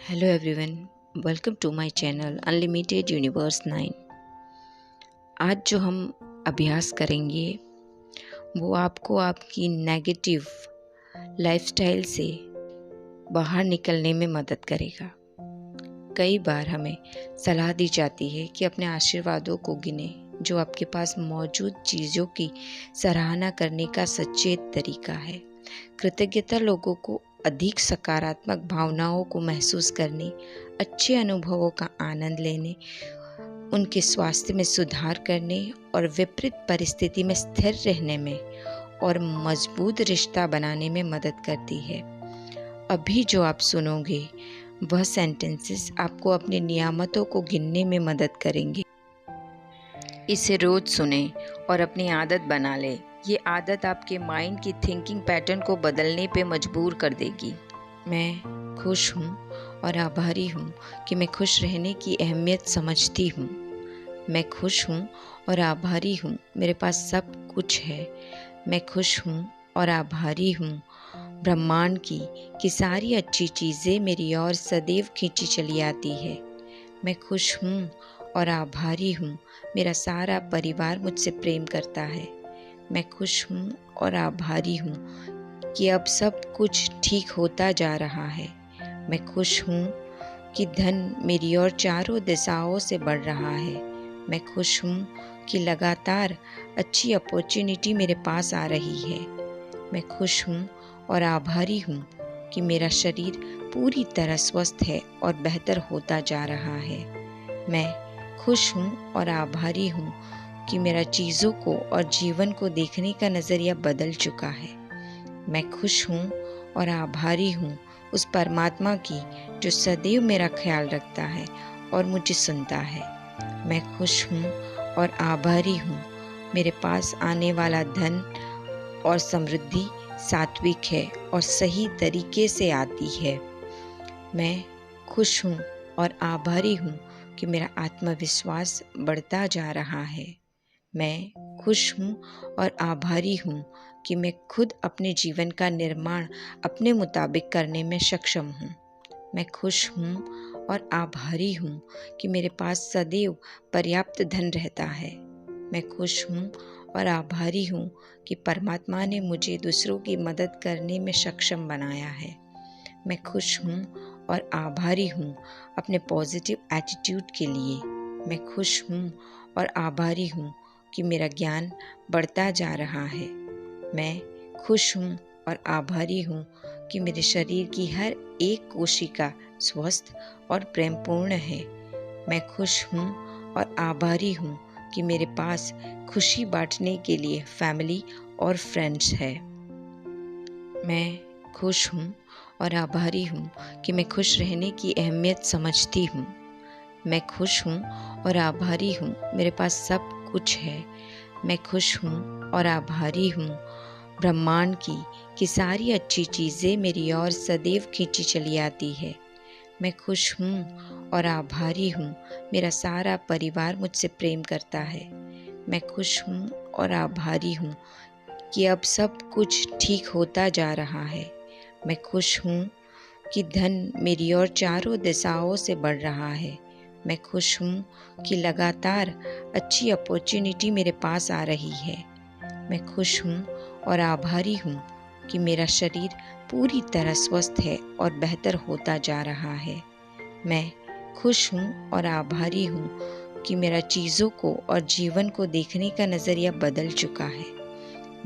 Hello everyone, welcome to my channel unlimited universe 9। आज जो हम अभ्यास करेंगे वो आपको आपकी नेगेटिव लाइफस्टाइल से बाहर निकलने में मदद करेगा। कई बार हमें सलाह दी जाती है कि अपने आशीर्वादों को गिने, जो आपके पास मौजूद चीज़ों की सराहना करने का सचेत तरीका है। कृतज्ञता लोगों को अधिक सकारात्मक भावनाओं को महसूस करने, अच्छे अनुभवों का आनंद लेने, उनके स्वास्थ्य में सुधार करने और विपरीत परिस्थिति में स्थिर रहने में और मजबूत रिश्ता बनाने में मदद करती है। अभी जो आप सुनोगे वह सेंटेंसेस आपको अपनी नियामतों को गिनने में मदद करेंगे। इसे रोज सुने और अपनी आदत बना ले। ये आदत आपके माइंड की थिंकिंग पैटर्न को बदलने पे मजबूर कर देगी। मैं खुश हूँ और आभारी हूँ कि मैं खुश रहने की अहमियत समझती हूँ। मैं खुश हूँ और आभारी हूँ मेरे पास सब कुछ है। मैं खुश हूँ और आभारी हूँ ब्रह्मांड की कि सारी अच्छी चीज़ें मेरी ओर सदैव खींची चली आती है। मैं खुश हूँ और आभारी हूँ मेरा सारा परिवार मुझसे प्रेम करता है। मैं खुश हूँ और आभारी हूँ कि अब सब कुछ ठीक होता जा रहा है। मैं खुश हूँ कि धन मेरी ओर चारों दिशाओं से बढ़ रहा है। मैं खुश हूँ कि लगातार अच्छी अपॉर्चुनिटी मेरे पास आ रही है। मैं खुश हूँ और आभारी हूँ कि मेरा शरीर पूरी तरह स्वस्थ है और बेहतर होता जा रहा है। मैं खुश हूँ और आभारी हूँ कि मेरा चीज़ों को और जीवन को देखने का नज़रिया बदल चुका है। मैं खुश हूँ और आभारी हूँ उस परमात्मा की जो सदैव मेरा ख्याल रखता है और मुझे सुनता है। मैं खुश हूँ और आभारी हूँ मेरे पास आने वाला धन और समृद्धि सात्विक है और सही तरीके से आती है। मैं खुश हूँ और आभारी हूँ कि मेरा आत्मविश्वास बढ़ता जा रहा है। मैं खुश हूँ और आभारी हूँ कि मैं खुद अपने जीवन का निर्माण अपने मुताबिक करने में सक्षम हूँ। मैं खुश हूँ और आभारी हूँ कि मेरे पास सदैव पर्याप्त धन रहता है। मैं खुश हूँ और आभारी हूँ कि परमात्मा ने मुझे दूसरों की मदद करने में सक्षम बनाया है। मैं खुश हूँ और आभारी हूँ अपने पॉजिटिव एटीट्यूड के लिए। मैं खुश हूँ और आभारी हूँ कि मेरा ज्ञान बढ़ता जा रहा है। मैं खुश हूँ और आभारी हूँ कि मेरे शरीर की हर एक कोशिका स्वस्थ और प्रेमपूर्ण है। मैं खुश हूँ और आभारी हूँ कि मेरे पास खुशी बांटने के लिए फैमिली और फ्रेंड्स है। मैं खुश हूँ और आभारी हूँ कि मैं खुश रहने की अहमियत समझती हूँ। मैं खुश हूँ और आभारी हूँ मेरे पास सब कुछ है। मैं खुश हूँ और आभारी हूँ ब्रह्मांड की कि सारी अच्छी चीज़ें मेरी ओर सदैव खींची चली आती है। मैं खुश हूँ और आभारी हूँ मेरा सारा परिवार मुझसे प्रेम करता है। मैं खुश हूँ और आभारी हूँ कि अब सब कुछ ठीक होता जा रहा है। मैं खुश हूँ कि धन मेरी ओर चारों दिशाओं से बढ़ रहा है। मैं खुश हूँ कि लगातार अच्छी अपॉर्चुनिटी मेरे पास आ रही है। मैं खुश हूँ और आभारी हूँ कि मेरा शरीर पूरी तरह स्वस्थ है और बेहतर होता जा रहा है। मैं खुश हूँ और आभारी हूँ कि मेरा चीज़ों को और जीवन को देखने का नज़रिया बदल चुका है।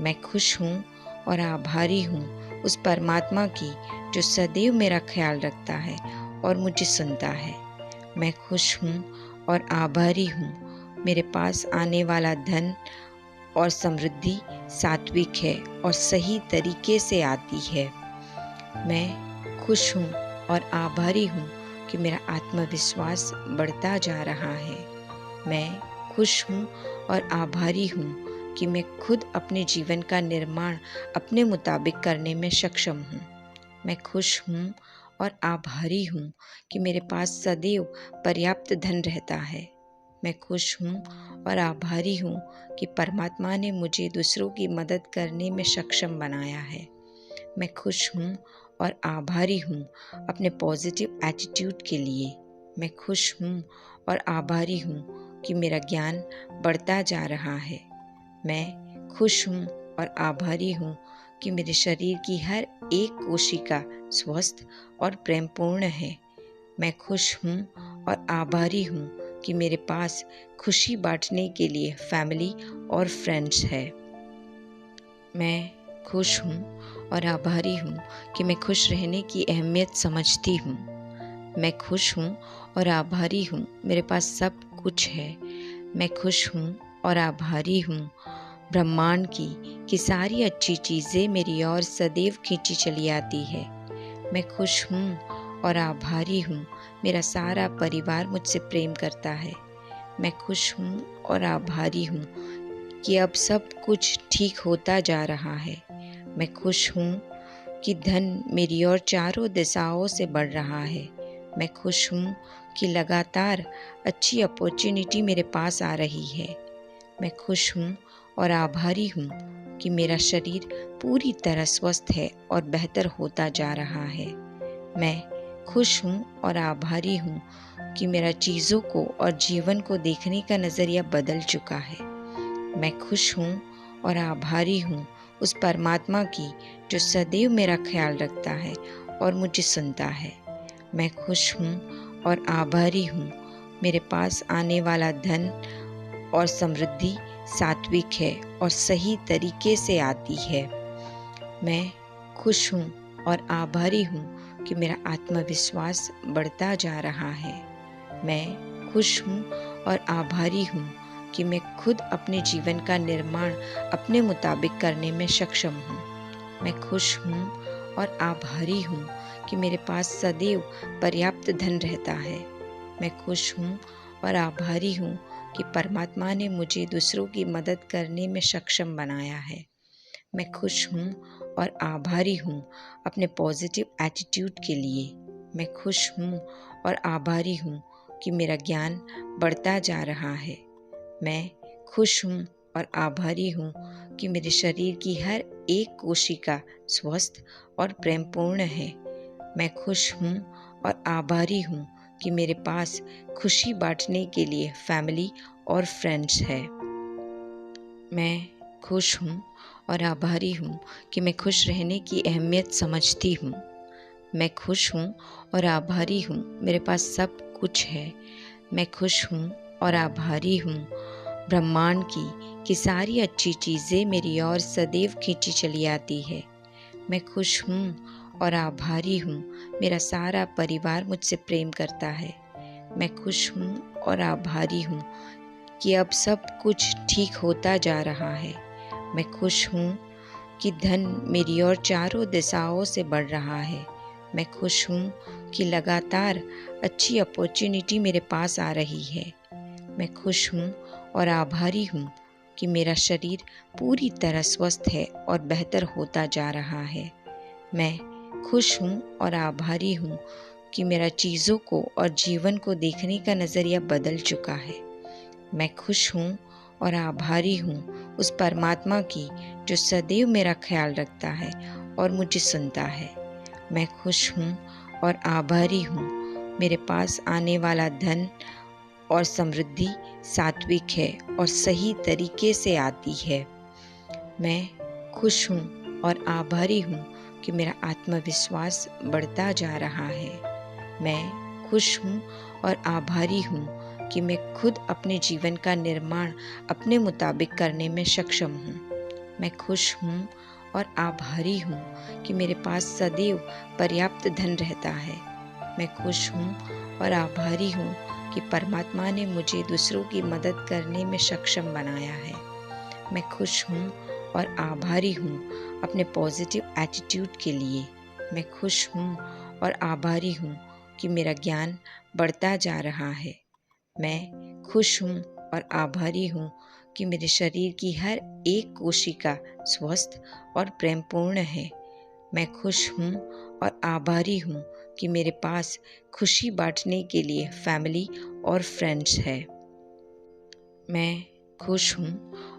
मैं खुश हूँ और आभारी हूँ उस परमात्मा की जो सदैव मेरा ख्याल रखता है और मुझे सुनता है। मैं खुश हूँ और आभारी हूँ मेरे पास आने वाला धन और समृद्धि सात्विक है और सही तरीके से आती है। मैं खुश हूँ और आभारी हूँ कि मेरा आत्मविश्वास बढ़ता जा रहा है। मैं खुश हूँ और आभारी हूँ कि मैं खुद अपने जीवन का निर्माण अपने मुताबिक करने में सक्षम हूँ। मैं खुश हूँ और आभारी हूँ कि मेरे पास सदैव पर्याप्त धन रहता है। मैं खुश हूँ और आभारी हूँ कि परमात्मा ने मुझे दूसरों की मदद करने में सक्षम बनाया है। मैं खुश हूँ और आभारी हूँ अपने पॉजिटिव एटीट्यूड के लिए। मैं खुश हूँ और आभारी हूँ कि मेरा ज्ञान बढ़ता जा रहा है। मैं खुश हूँ और आभारी हूँ कि मेरे शरीर की हर एक कोशिका स्वस्थ और प्रेमपूर्ण है। मैं खुश हूँ और आभारी हूँ कि मेरे पास खुशी बांटने के लिए फैमिली और फ्रेंड्स है। मैं खुश हूँ और आभारी हूँ कि मैं खुश रहने की अहमियत समझती हूँ। मैं खुश हूँ और आभारी हूँ मेरे पास सब कुछ है। मैं खुश हूँ और आभारी हूँ ब्रह्मांड की कि सारी अच्छी चीज़ें मेरी ओर सदैव खींची चली आती है। मैं खुश हूँ और आभारी हूँ मेरा सारा परिवार मुझसे प्रेम करता है। मैं खुश हूँ और आभारी हूँ कि अब सब कुछ ठीक होता जा रहा है। मैं खुश हूँ कि धन मेरी ओर चारों दिशाओं से बढ़ रहा है। मैं खुश हूँ कि लगातार अच्छी अपॉर्चुनिटी मेरे पास आ रही है। मैं खुश हूँ और आभारी हूँ कि मेरा शरीर पूरी तरह स्वस्थ है और बेहतर होता जा रहा है। मैं खुश हूँ और आभारी हूँ कि मेरा चीज़ों को और जीवन को देखने का नज़रिया बदल चुका है। मैं खुश हूँ और आभारी हूँ उस परमात्मा की जो सदैव मेरा ख्याल रखता है और मुझे सुनता है। मैं खुश हूँ और आभारी हूँ मेरे पास आने वाला धन और समृद्धि सात्विक है और सही तरीके से आती है। मैं खुश हूँ और आभारी हूँ कि मेरा आत्मविश्वास बढ़ता जा रहा है। मैं खुश हूँ और आभारी हूँ कि मैं खुद अपने जीवन का निर्माण अपने मुताबिक करने में सक्षम हूँ। मैं खुश हूँ और आभारी हूँ कि मेरे पास सदैव पर्याप्त धन रहता है। मैं खुश हूँ और आभारी हूँ कि परमात्मा ने मुझे दूसरों की मदद करने में सक्षम बनाया है। मैं खुश हूँ और आभारी हूँ अपने पॉजिटिव एटीट्यूड के लिए। मैं खुश हूँ और आभारी हूँ कि मेरा ज्ञान बढ़ता जा रहा है। मैं खुश हूँ और आभारी हूँ कि मेरे शरीर की हर एक कोशिका स्वस्थ और प्रेमपूर्ण है। मैं खुश हूँ और आभारी हूँ कि मेरे पास खुशी बांटने के लिए फैमिली और फ्रेंड्स है। मैं खुश हूँ और आभारी हूँ कि मैं खुश रहने की अहमियत समझती हूँ। मैं खुश हूँ और आभारी हूँ मेरे पास सब कुछ है। मैं खुश हूँ और आभारी हूँ ब्रह्मांड की कि सारी अच्छी चीज़ें मेरी ओर सदैव खींची चली आती है। मैं खुश हूँ और आभारी हूँ मेरा सारा परिवार मुझसे प्रेम करता है। मैं खुश हूँ और आभारी हूँ कि अब सब कुछ ठीक होता जा रहा है। मैं खुश हूँ कि धन मेरी ओर चारों दिशाओं से बढ़ रहा है। मैं खुश हूँ कि लगातार अच्छी अपॉर्चुनिटी मेरे पास आ रही है। मैं खुश हूँ और आभारी हूँ कि मेरा शरीर पूरी तरह स्वस्थ है और बेहतर होता जा रहा है। मैं खुश हूँ और आभारी हूँ कि मेरा चीज़ों को और जीवन को देखने का नज़रिया बदल चुका है। मैं खुश हूँ और आभारी हूँ उस परमात्मा की जो सदैव मेरा ख्याल रखता है और मुझे सुनता है। मैं खुश हूँ और आभारी हूँ मेरे पास आने वाला धन और समृद्धि सात्विक है और सही तरीके से आती है। मैं खुश हूँ और आभारी हूँ कि मेरा आत्मविश्वास बढ़ता जा रहा है। मैं खुश हूँ और आभारी हूँ कि मैं खुद अपने जीवन का निर्माण अपने मुताबिक करने में सक्षम हूँ। मैं खुश हूँ और आभारी हूँ कि मेरे पास सदैव पर्याप्त धन रहता है। मैं खुश हूँ और आभारी हूँ कि परमात्मा ने मुझे दूसरों की मदद करने में सक्षम बनाया है। मैं खुश हूँ और आभारी हूँ अपने पॉजिटिव एटीट्यूड के लिए। मैं खुश हूँ और आभारी हूँ कि मेरा ज्ञान बढ़ता जा रहा है। मैं खुश हूँ और आभारी हूँ कि मेरे शरीर की हर एक कोशिका स्वस्थ और प्रेमपूर्ण है। मैं खुश हूँ और आभारी हूँ कि मेरे पास खुशी बांटने के लिए फैमिली और फ्रेंड्स है। मैं खुश हूँ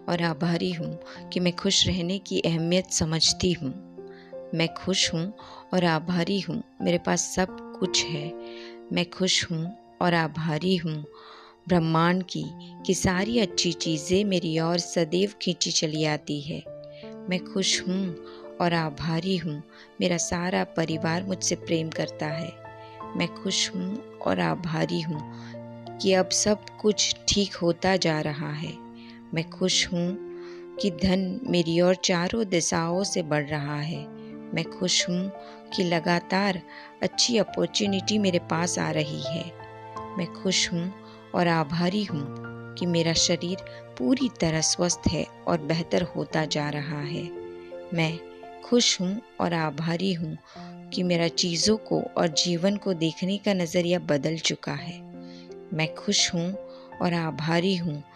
और आभारी हूँ कि मैं खुश रहने की अहमियत समझती हूँ। मैं खुश हूँ और आभारी हूँ, मेरे पास सब कुछ है। मैं खुश हूँ और आभारी हूँ ब्रह्मांड की कि सारी अच्छी चीज़ें मेरी ओर सदैव खींची चली आती है। मैं खुश हूँ और आभारी हूँ, मेरा सारा परिवार मुझसे प्रेम करता है। मैं खुश हूँ और आभारी हूँ कि अब सब कुछ ठीक होता जा रहा है। मैं खुश हूँ कि धन मेरी ओर चारों दिशाओं से बढ़ रहा है। मैं खुश हूँ कि लगातार अच्छी अपॉर्चुनिटी मेरे पास आ रही है। मैं खुश हूँ और आभारी हूँ कि मेरा शरीर पूरी तरह स्वस्थ है और बेहतर होता जा रहा है। मैं खुश हूँ और आभारी हूँ कि मेरा चीज़ों को और जीवन को देखने का नज़रिया बदल चुका है। मैं खुश हूँ और आभारी हूँ